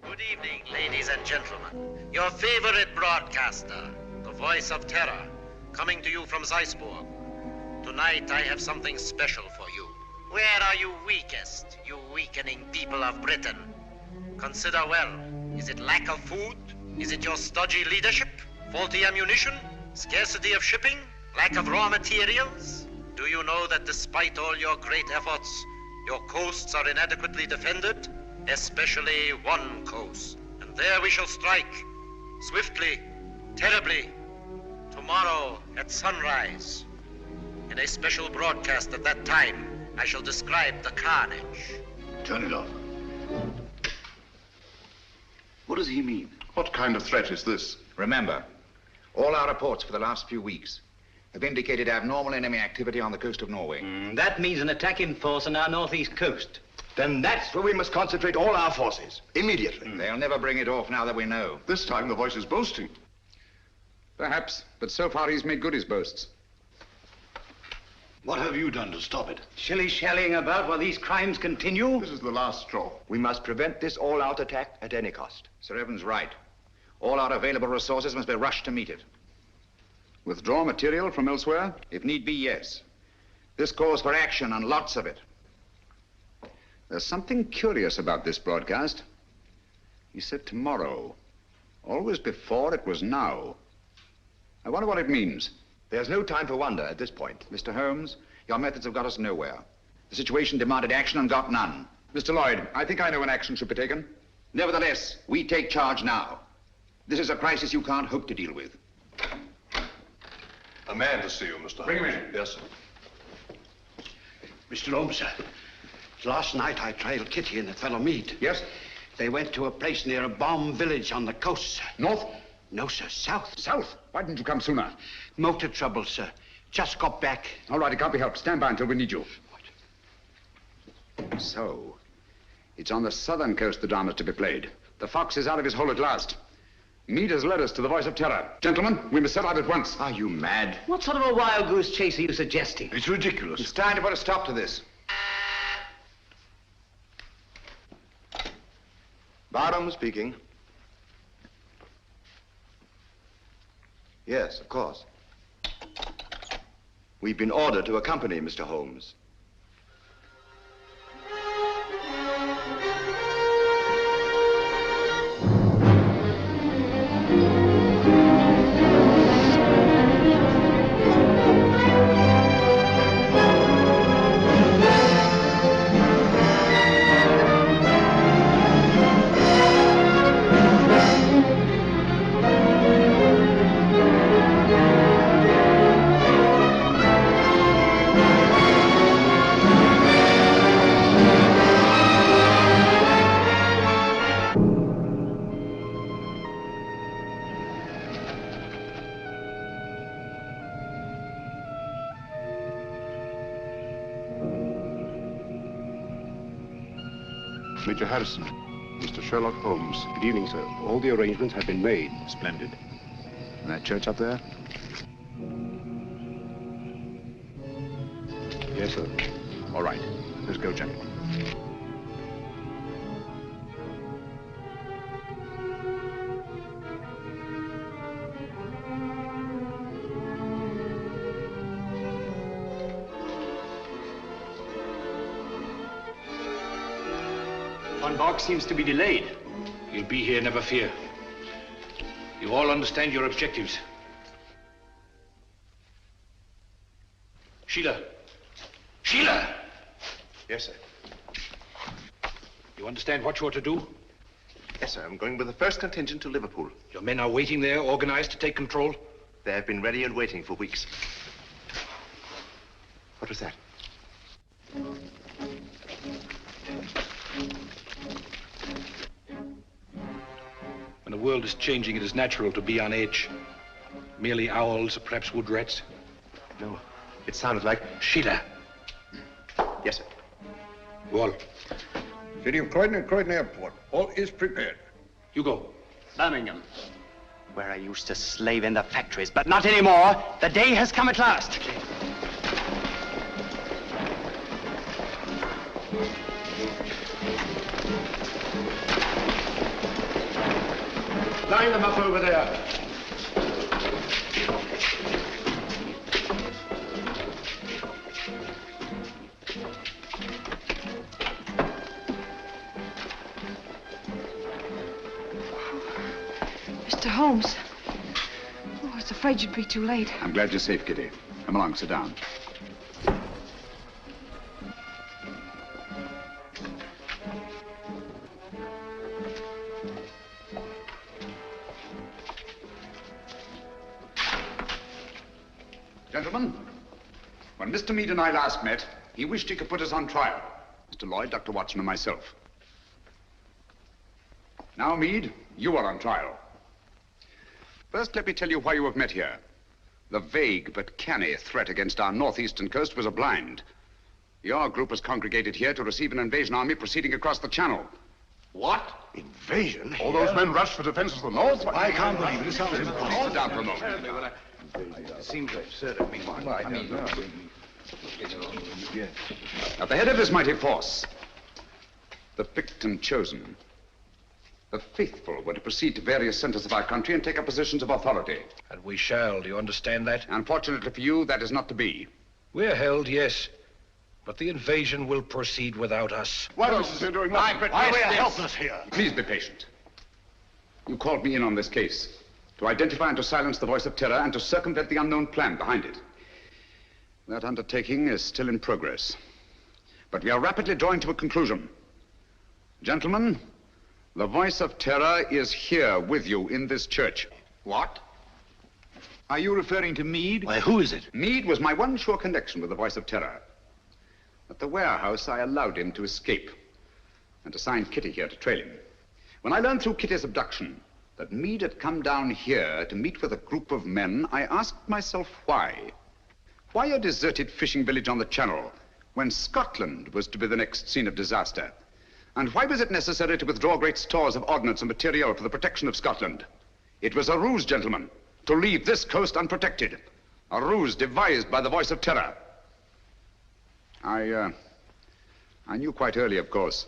Good evening, ladies and gentlemen. Your favorite broadcaster, the voice of terror, coming to you from Zeisburg. Tonight I have something special for you. Where are you weakest, you weakening people of Britain? Consider well. Is it lack of food? Is it your stodgy leadership? Faulty ammunition? Scarcity of shipping? Lack of raw materials? Do you know that despite all your great efforts, your coasts are inadequately defended? Especially one coast. And there we shall strike. Swiftly, terribly. Tomorrow at sunrise. In a special broadcast at that time, I shall describe the carnage. Turn it off. What does he mean? What kind of threat is this? Remember, all our reports for the last few weeks have indicated abnormal enemy activity on the coast of Norway. That means an attack in force on our northeast coast. Then that's where we must concentrate all our forces, immediately. They'll never bring it off now that we know. This time the voice is boasting. Perhaps, but so far he's made good his boasts. What have you done to stop it? Shilly-shallying about while these crimes continue? This is the last straw. We must prevent this all-out attack at any cost. Sir Evan's right. All our available resources must be rushed to meet it. Withdraw material from elsewhere? If need be, yes. This calls for action, and lots of it. There's something curious about this broadcast. He said tomorrow. Always before, it was now. I wonder what it means. There's no time for wonder at this point. Mr. Holmes, your methods have got us nowhere. The situation demanded action and got none. Mr. Lloyd, I think I know when action should be taken. Nevertheless, we take charge now. This is a crisis you can't hope to deal with. A man to see you, Mr. Bring him Holmes. in. Yes, sir. Mr. Holmes, sir. Last night I trailed Kitty and the fellow Mead. Yes? They went to a place near a bomb village on the coast, sir. North? No, sir, south. South? Why didn't you come sooner? Motor trouble, sir. Just got back. All right, it can't be helped. Stand by until we need you. What? So, it's on the southern coast the drama's to be played. The fox is out of his hole at last. Mead has led us to the voice of terror. Gentlemen, we must set out at once. Are you mad? What sort of a wild goose chase are you suggesting? It's ridiculous. It's time to put a stop to this. Barham speaking. Yes, of course. We've been ordered to accompany Mr. Holmes. Major Harrison, Mr. Sherlock Holmes. Good evening, sir. All the arrangements have been made. Splendid. And that church up there? Yes, sir. All right. Let's go, gentlemen. Von Bach seems to be delayed. He'll be here, never fear. You all understand your objectives. Sheila. Sheila! Yes, sir. You understand what you're to do? Yes, sir. I'm going with the first contingent to Liverpool. Your men are waiting there, organized to take control? They have been ready and waiting for weeks. What was that? When the world is changing, it is natural to be on edge. Merely owls or perhaps wood rats? No, it sounded like... Sheila. Yes, sir. Wall. City of Croydon and Croydon Airport. All is prepared. You go. Birmingham, where I used to slave in the factories, but not anymore. The day has come at last. Line them up over there. Mr. Holmes. Oh, I was afraid you'd be too late. I'm glad you're safe, Kitty. Come along, sit down. Gentlemen, when Mr. Meade and I last met, he wished he could put us on trial. Mr. Lloyd, Dr. Watson, and myself. Now, Meade, you are on trial. First, let me tell you why you have met here. The vague but canny threat against our northeastern coast was a blind. Your group has congregated here to receive an invasion army proceeding across the channel. What? Invasion? All those men rushed for defense of the north? I can't believe it. It sounds impossible. Sit down for a moment. It seems absurd of me. At the head of this mighty force, the picked and chosen, the faithful were to proceed to various centers of our country and take up positions of authority. And we shall, do you understand that? Unfortunately for you, that is not to be. We're held, yes. But the invasion will proceed without us. Why, Mrs. Here doing nothing? Why, we are helpless here. Please be patient. You called me in on this case to identify and to silence the voice of terror and to circumvent the unknown plan behind it. That undertaking is still in progress. But we are rapidly drawing to a conclusion. Gentlemen, the voice of terror is here with you in this church. What? Are you referring to Meade? Why, who is it? Meade was my one sure connection with the voice of terror. At the warehouse, I allowed him to escape and assigned Kitty here to trail him. When I learned through Kitty's abduction that Meade had come down here to meet with a group of men, I asked myself why. Why a deserted fishing village on the Channel when Scotland was to be the next scene of disaster? And why was it necessary to withdraw great stores of ordnance and material for the protection of Scotland? It was a ruse, gentlemen, to leave this coast unprotected. A ruse devised by the voice of terror. I knew quite early, of course,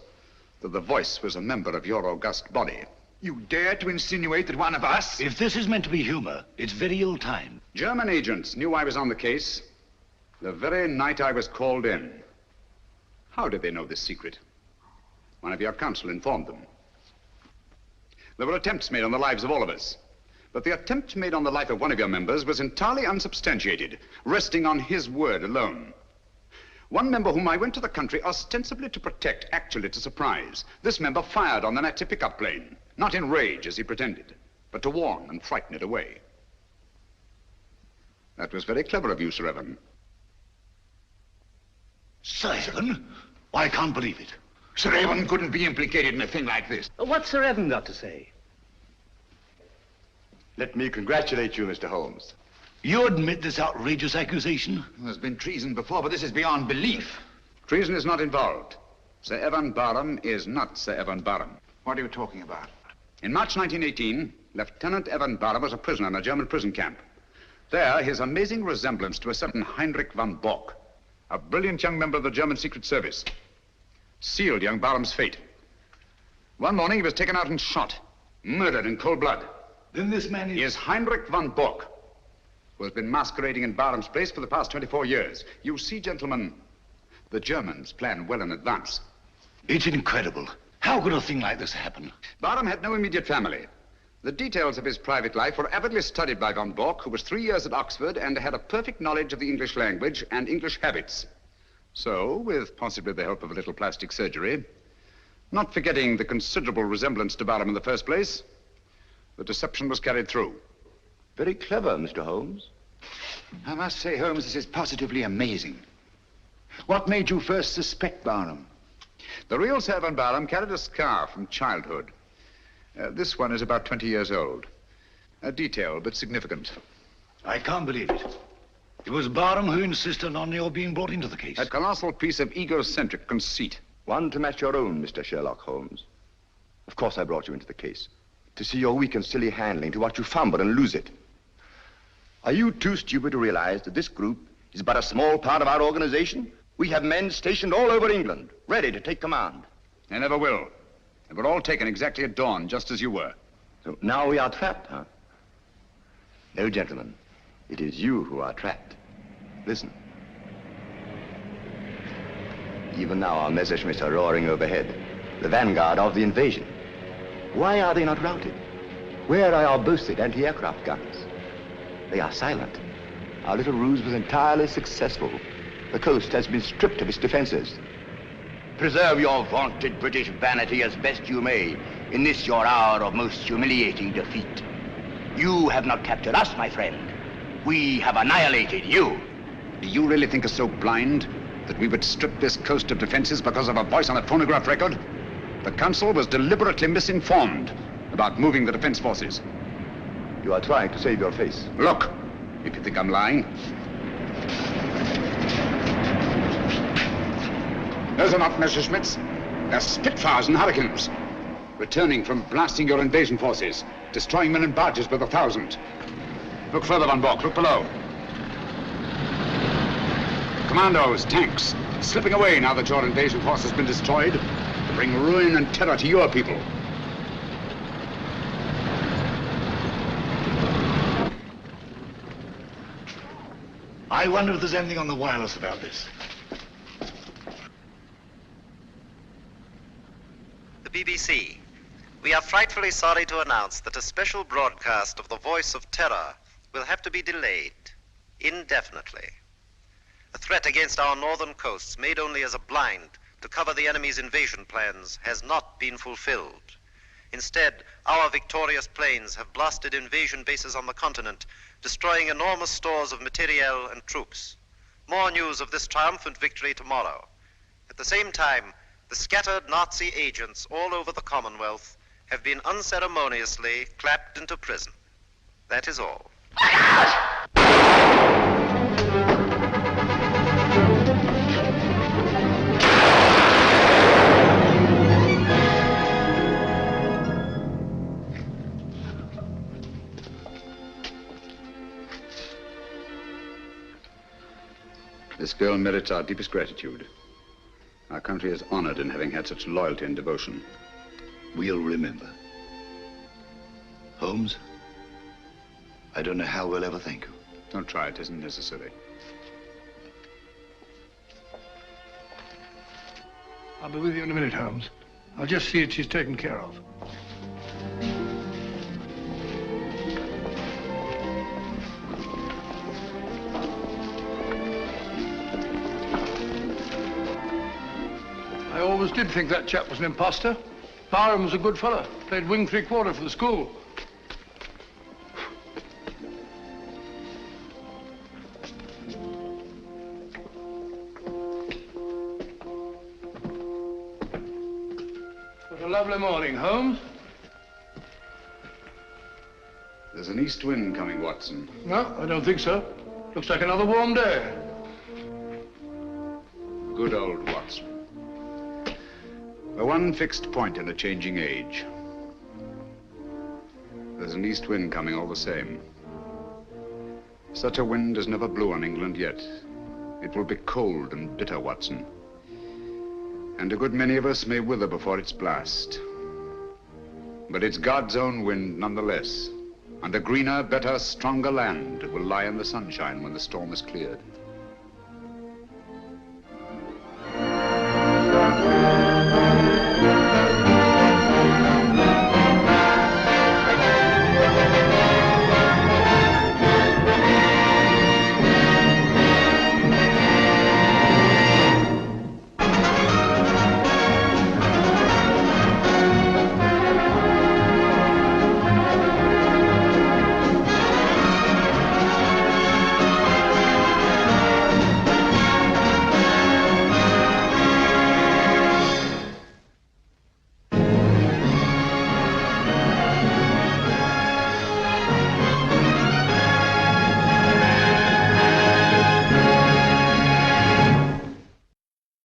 that the voice was a member of your august body. You dare to insinuate that one of us... If this is meant to be humor, it's very ill-timed. German agents knew I was on the case the very night I was called in. How did they know this secret? One of your counsel informed them. There were attempts made on the lives of all of us. But the attempt made on the life of one of your members was entirely unsubstantiated, resting on his word alone. One member whom I went to the country ostensibly to protect, actually to surprise. This member fired on the Nazi pickup plane, not in rage as he pretended, but to warn and frighten it away. That was very clever of you, Sir Evan. Sir Evan? I can't believe it. Sir Evan couldn't be implicated in a thing like this. What's Sir Evan got to say? Let me congratulate you, Mr. Holmes. You admit this outrageous accusation? There's been treason before, but this is beyond belief. Treason is not involved. Sir Evan Barham is not Sir Evan Barham. What are you talking about? In March 1918, Lieutenant Evan Barham was a prisoner in a German prison camp. There, his amazing resemblance to a certain Heinrich von Bock, a brilliant young member of the German Secret Service, sealed young Barham's fate. One morning, he was taken out and shot, murdered in cold blood. Then this man is Heinrich von Bock, who has been masquerading in Barham's place for the past 24 years. You see, gentlemen, the Germans plan well in advance. It's incredible. How could a thing like this happen? Barham had no immediate family. The details of his private life were avidly studied by von Bock, who was 3 years at Oxford and had a perfect knowledge of the English language and English habits. So, with possibly the help of a little plastic surgery, Not forgetting the considerable resemblance to Barham in the first place, the deception was carried through. Very clever, Mr. Holmes. I must say, Holmes, this is positively amazing. What made you first suspect Barham? The real Sir Van Barham carried a scar from childhood. This one is about 20 years old. A detail, but significant. I can't believe it. It was Barham who insisted on your being brought into the case. A colossal piece of egocentric conceit. One to match your own, Mr. Sherlock Holmes. Of course I brought you into the case. To see your weak and silly handling, to watch you fumble and lose it. Are you too stupid to realize that this group is but a small part of our organization? We have men stationed all over England, ready to take command. They never will. They were all taken exactly at dawn, just as you were. So now we are trapped, huh? No, gentlemen. It is you who are trapped. Listen. Even now our Messerschmitts are roaring overhead, the vanguard of the invasion. Why are they not routed? Where are our boasted anti-aircraft guns? They are silent. Our little ruse was entirely successful. The coast has been stripped of its defenses. Preserve your vaunted British vanity as best you may in this your hour of most humiliating defeat. You have not captured us, my friend. We have annihilated you. Do you really think us so blind that we would strip this coast of defenses because of a voice on a phonograph record? The council was deliberately misinformed about moving the defense forces. You are trying to save your face. Look, if you think I'm lying. Those are not Messerschmitts. They're Spitfires and Hurricanes. Returning from blasting your invasion forces, destroying men and barges by the thousand. Look further, Van Bork. Look below. Commandos, tanks, slipping away now that your invasion force has been destroyed to bring ruin and terror to your people. I wonder if there's anything on the wireless about this. The BBC. We are frightfully sorry to announce that a special broadcast of the Voice of Terror will have to be delayed indefinitely. A threat against our northern coasts, made only as a blind to cover the enemy's invasion plans, has not been fulfilled. Instead, our victorious planes have blasted invasion bases on the continent, destroying enormous stores of materiel and troops. More news of this triumphant victory tomorrow. At the same time, the scattered Nazi agents all over the Commonwealth have been unceremoniously clapped into prison. That is all. This girl merits our deepest gratitude. Our country is honored in having had such loyalty and devotion. We'll remember. Holmes, I don't know how we'll ever thank you. Don't try, it isn't necessary. I'll be with you in a minute, Holmes. I'll just see that she's taken care of. I always did think that chap was an imposter. Barham was a good fellow. Played wing three-quarter for the school. What a lovely morning, Holmes. There's an east wind coming, Watson. No, I don't think so. Looks like another warm day. Good old Watson. The one fixed point in a changing age. There's an east wind coming all the same. Such a wind has never blew on England yet. It will be cold and bitter, Watson. And a good many of us may wither before its blast. But it's God's own wind nonetheless. And a greener, better, stronger land will lie in the sunshine when the storm is cleared.